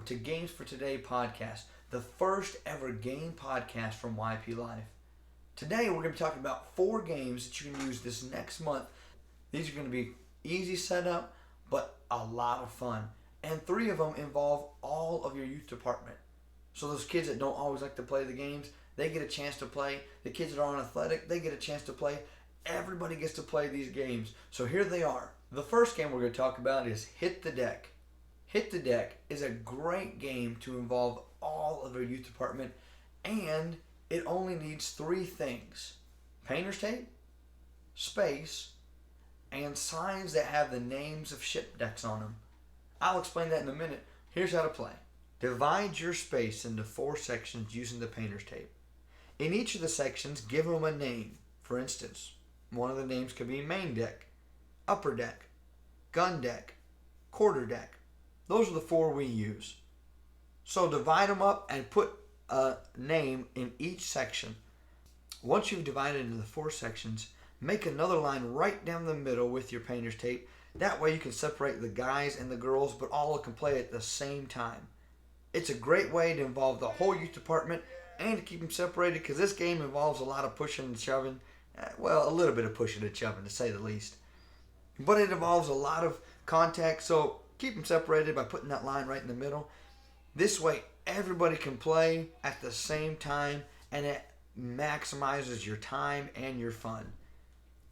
to Games for Today podcast, the first ever game podcast from YPLife. Today we're going to be talking about 4 games that you can use this next month. These are going to be easy setup, but a lot of fun. And 3 of them involve all of your youth department. So those kids that don't always like to play the games, they get a chance to play. The kids that are on athletic, they get a chance to play. Everybody gets to play these games. So here they are. The first game we're going to talk about is Hit the Deck. Hit the Deck is a great game to involve all of our youth department, and it only needs 3 things: painter's tape, space, and signs that have the names of ship decks on them. I'll explain that in a minute. Here's how to play. Divide your space into 4 sections using the painter's tape. In each of the sections, give them a name. For instance, one of the names could be main deck, upper deck, gun deck, quarter deck. Those are the 4 we use. So divide them up and put a name in each section. Once you've divided into the 4 sections, make another line right down the middle with your painter's tape. That way you can separate the guys and the girls, but all can play at the same time. It's a great way to involve the whole youth department and to keep them separated, because this game involves a lot of pushing and shoving. Well, a little bit of pushing and shoving, to say the least. But it involves a lot of contact, so keep them separated by putting that line right in the middle. This way, everybody can play at the same time, and it maximizes your time and your fun.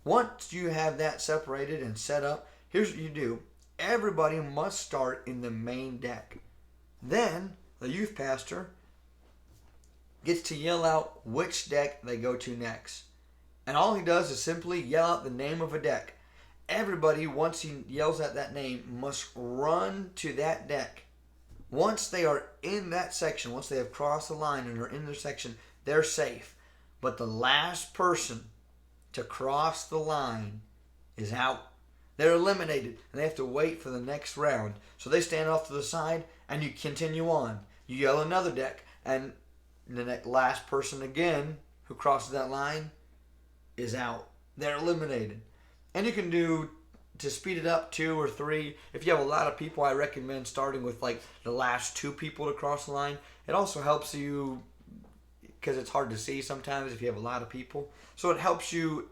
Once you have that separated and set up, here's what you do. Everybody must start in the main deck. Then, the youth pastor gets to yell out which deck they go to next. And all he does is simply yell out the name of a deck. Everybody, once he yells out that name, must run to that deck. Once they are in that section, once they have crossed the line and are in their section, they're safe. But the last person to cross the line is out. They're eliminated, and they have to wait for the next round. So they stand off to the side, and you continue on. You yell another deck, and the last person again who crosses that line is out. They're eliminated. And you can do, to speed it up, 2 or 3. If you have a lot of people, I recommend starting with like the last 2 people to cross the line. It also helps you, because it's hard to see sometimes if you have a lot of people. So it helps you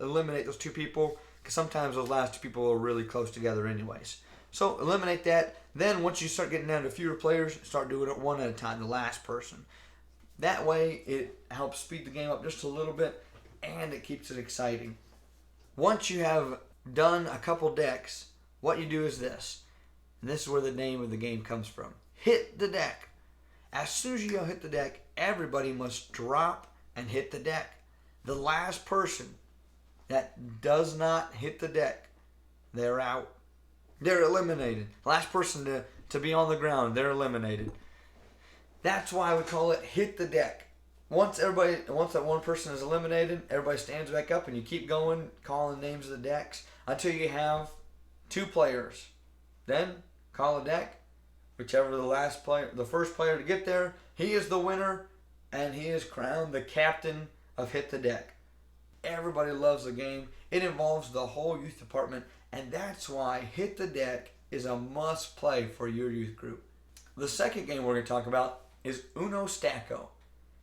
eliminate those 2 people, because sometimes those last 2 people are really close together anyways. So eliminate that. Then once you start getting down to fewer players, start doing it one at a time, the last person. That way it helps speed the game up just a little bit, and it keeps it exciting. Once you have done a couple decks, what you do is this. And this is where the name of the game comes from. Hit the deck. As soon as you yell hit the deck, everybody must drop and hit the deck. The last person that does not hit the deck, they're out. They're eliminated. Last person to be on the ground, they're eliminated. That's why we call it hit the deck. Once that one person is eliminated, everybody stands back up and you keep going, calling names of the decks until you have 2 players. Then call a deck. Whichever the first player to get there, he is the winner, and he is crowned the captain of Hit the Deck. Everybody loves the game. It involves the whole youth department, and that's why Hit the Deck is a must play for your youth group. The second game we're going to talk about is Uno Stacko.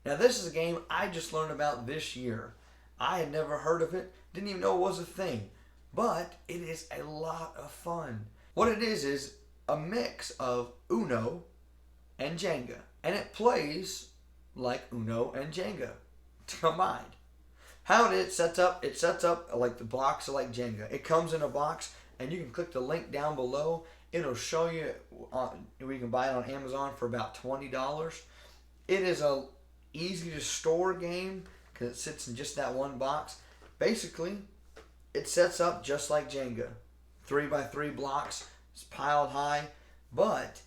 Now this is a game I just learned about this year. I had never heard of it, didn't even know it was a thing, but it is a lot of fun. What it is a mix of Uno and Jenga, and it plays like Uno and Jenga combined. How it sets up like the blocks are like Jenga. It comes in a box, and you can click the link down below. It'll show you where you can buy it on Amazon for about $20. It is a easy to store game because it sits in just that one box. Basically, it sets up just like Jenga. 3x3 blocks, it's piled high, but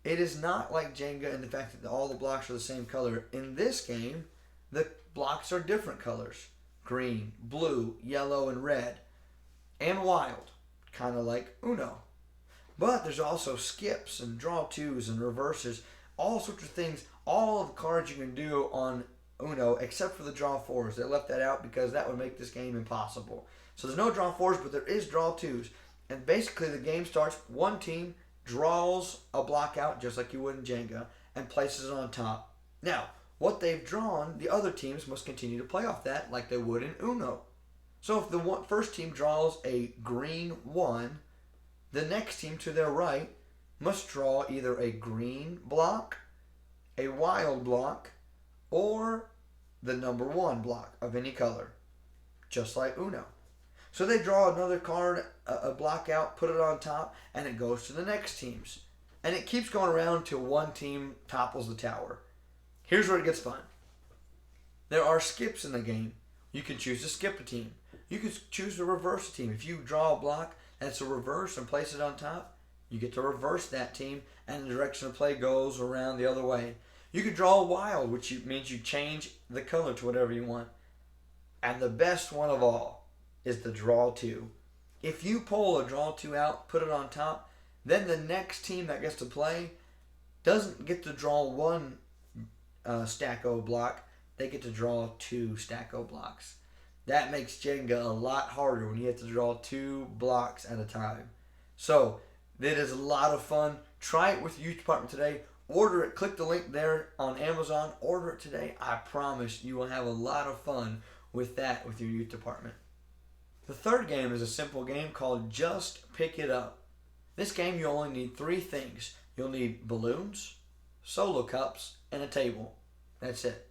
it is not like Jenga in the fact that all the blocks are the same color. In this game, the blocks are different colors: green, blue, yellow, and red, and wild, kind of like Uno. But there's also skips and draw twos and reverses, all sorts of things. All of the cards you can do on Uno, except for the draw fours. They left that out because that would make this game impossible. So there's no draw fours, but there is draw twos. And basically the game starts, one team draws a block out just like you would in Jenga and places it on top. Now, what they've drawn, the other teams must continue to play off that like they would in Uno. So if the first team draws a green 1, the next team to their right must draw either a green block, a wild block, or the number 1 block of any color, just like Uno. So they draw another card, a block out, put it on top, and it goes to the next teams. And it keeps going around till one team topples the tower. Here's where it gets fun. There are skips in the game. You can choose to skip a team. You can choose to reverse a team. If you draw a block that's a reverse and place it on top, you get to reverse that team, and the direction of play goes around the other way. You can draw a wild, which means you change the color to whatever you want. And the best one of all is the draw 2. If you pull a draw 2 out, put it on top, then the next team that gets to play doesn't get to draw 1 stack-o block. They get to draw 2 stack-o blocks. That makes Jenga a lot harder when you have to draw 2 blocks at a time. So, it is a lot of fun. Try it with your youth department today. Order it. Click the link there on Amazon. Order it today. I promise you will have a lot of fun with that with your youth department. The third game is a simple game called Just Pick It Up. This game you only need 3 things. You'll need balloons, solo cups, and a table. That's it.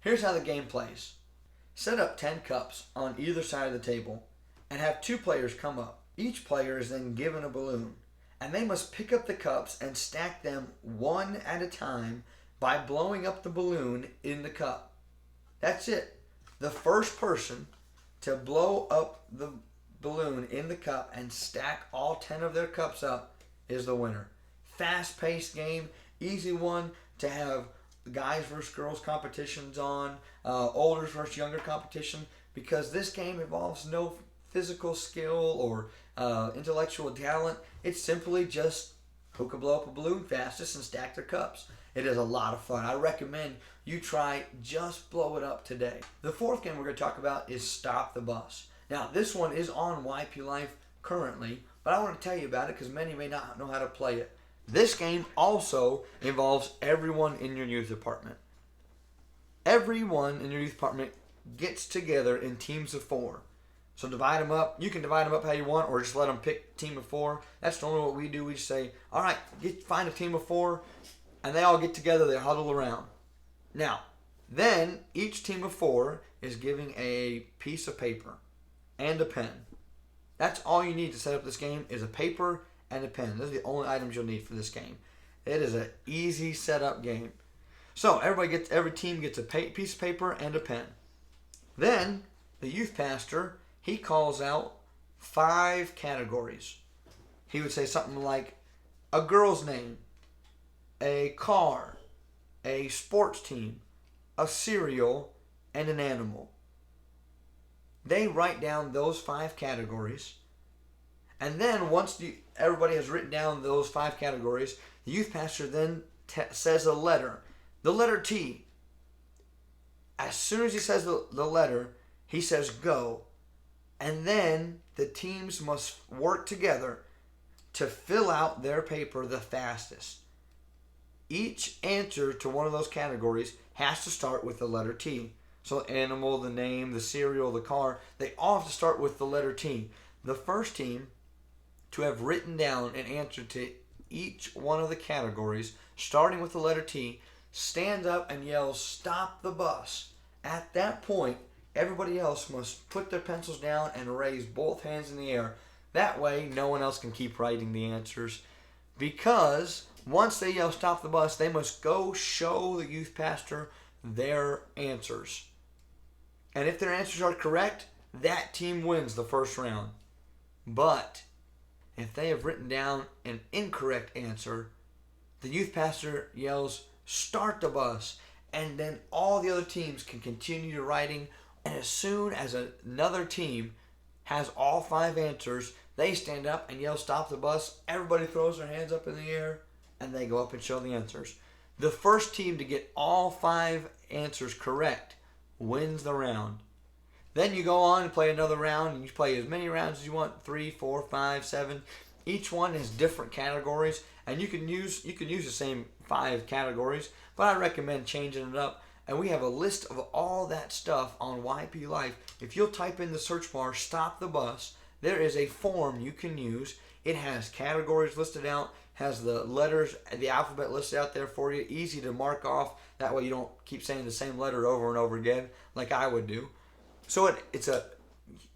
Here's how the game plays. Set up 10 cups on either side of the table and have 2 players come up. Each player is then given a balloon, and they must pick up the cups and stack them one at a time by blowing up the balloon in the cup. That's it. The first person to blow up the balloon in the cup and stack all 10 of their cups up is the winner. Fast-paced game, easy one to have guys versus girls competitions on, older versus younger competition, because this game involves no physical skill or intellectual talent. It's simply just who can blow up a balloon fastest and stack their cups. It is a lot of fun. I recommend you try Just Blow It Up today. The fourth game we're going to talk about is Stop the Bus. Now, this one is on YPLife currently, but I want to tell you about it because many may not know how to play it. This game also involves everyone in your youth department. Everyone in your youth department gets together in teams of 4. So divide them up. You can divide them up how you want, or just let them pick a team of 4. That's normally what we do. We just say, all right, find a team of 4, and they all get together. They huddle around. Now, then each team of 4 is giving a piece of paper and a pen. That's all you need to set up this game is a paper and a pen. Those are the only items you'll need for this game. It is an easy setup game. So every team gets a piece of paper and a pen. Then the youth pastor, he calls out 5 categories. He would say something like a girl's name, a car, a sports team, a cereal, and an animal. They write down those 5 categories. And then once everybody has written down those 5 categories, the youth pastor then says a letter. The letter T. As soon as he says the letter, he says go. And then the teams must work together to fill out their paper the fastest. Each answer to one of those categories has to start with the letter T. So animal, the name, the cereal, the car, they all have to start with the letter T. The first team to have written down an answer to each one of the categories, starting with the letter T, stands up and yells, "Stop the bus." At that point, everybody else must put their pencils down and raise both hands in the air. That way, no one else can keep writing the answers. Because once they yell, "Stop the bus," they must go show the youth pastor their answers. And if their answers are correct, that team wins the first round. But if they have written down an incorrect answer, the youth pastor yells, "Start the bus," and then all the other teams can continue writing. And as soon as another team has all 5 answers, they stand up and yell, "Stop the bus." Everybody throws their hands up in the air, and they go up and show the answers. The first team to get all 5 answers correct wins the round. Then you go on and play another round, and you play as many rounds as you want, 3, 4, 5, 7. Each one has different categories, and you can use the same 5 categories, but I recommend changing it up. And we have a list of all that stuff on YPLife. If you'll type in the search bar, stop the bus, there is a form you can use. It has categories listed out, has the letters, the alphabet listed out there for you, easy to mark off. That way you don't keep saying the same letter over and over again like I would do. So it's a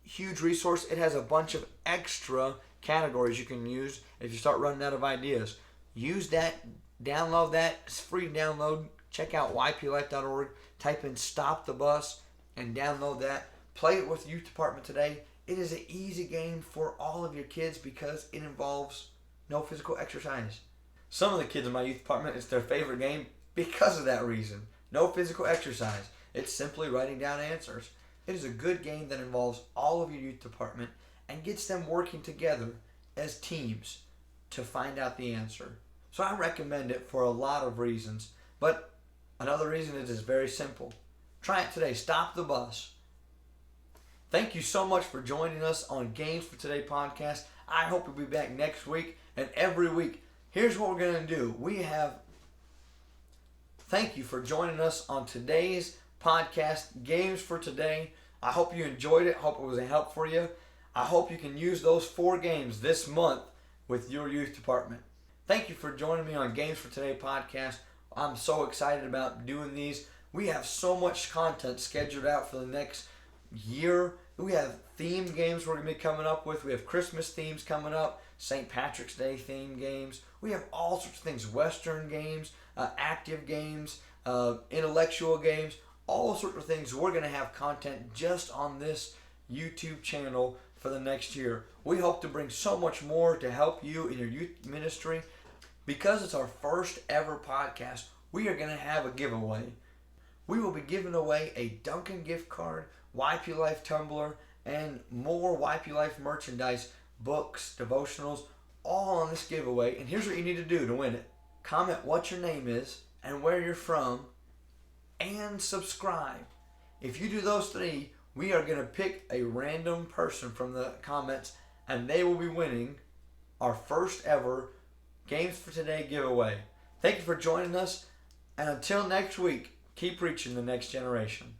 huge resource. It has a bunch of extra categories you can use if you start running out of ideas. Use that, download that. It's free to download. Check out yplife.org, type in Stop the Bus, and download that. Play it with the youth department today. It is an easy game for all of your kids because it involves no physical exercise. Some of the kids in my youth department, it's their favorite game because of that reason. No physical exercise. It's simply writing down answers. It is a good game that involves all of your youth department and gets them working together as teams to find out the answer. So I recommend it for a lot of reasons, but another reason is it's very simple. Try it today. Stop the bus. Thank you so much for joining us on Games for Today podcast. I hope you'll be back next week and every week. Here's what we're going to do. Thank you for joining us on today's podcast, Games for Today. I hope you enjoyed it. Hope it was a help for you. I hope you can use those 4 games this month with your youth department. Thank you for joining me on Games for Today podcast. I'm so excited about doing these. We have so much content scheduled out for the next year. We have theme games we're going to be coming up with. We have Christmas themes coming up, St. Patrick's Day theme games. We have all sorts of things, Western games, active games, intellectual games, all sorts of things. We're going to have content just on this YouTube channel for the next year. We hope to bring so much more to help you in your youth ministry. Because it's our first ever podcast, we are going to have a giveaway. We will be giving away a Dunkin' gift card, YPLife tumbler, and more YPLife merchandise, books, devotionals, all on this giveaway. And here's what you need to do to win it. Comment what your name is and where you're from, and subscribe. If you do those 3, we are going to pick a random person from the comments, and they will be winning our first ever Games for Today giveaway. Thank you for joining us, and until next week, keep reaching the next generation.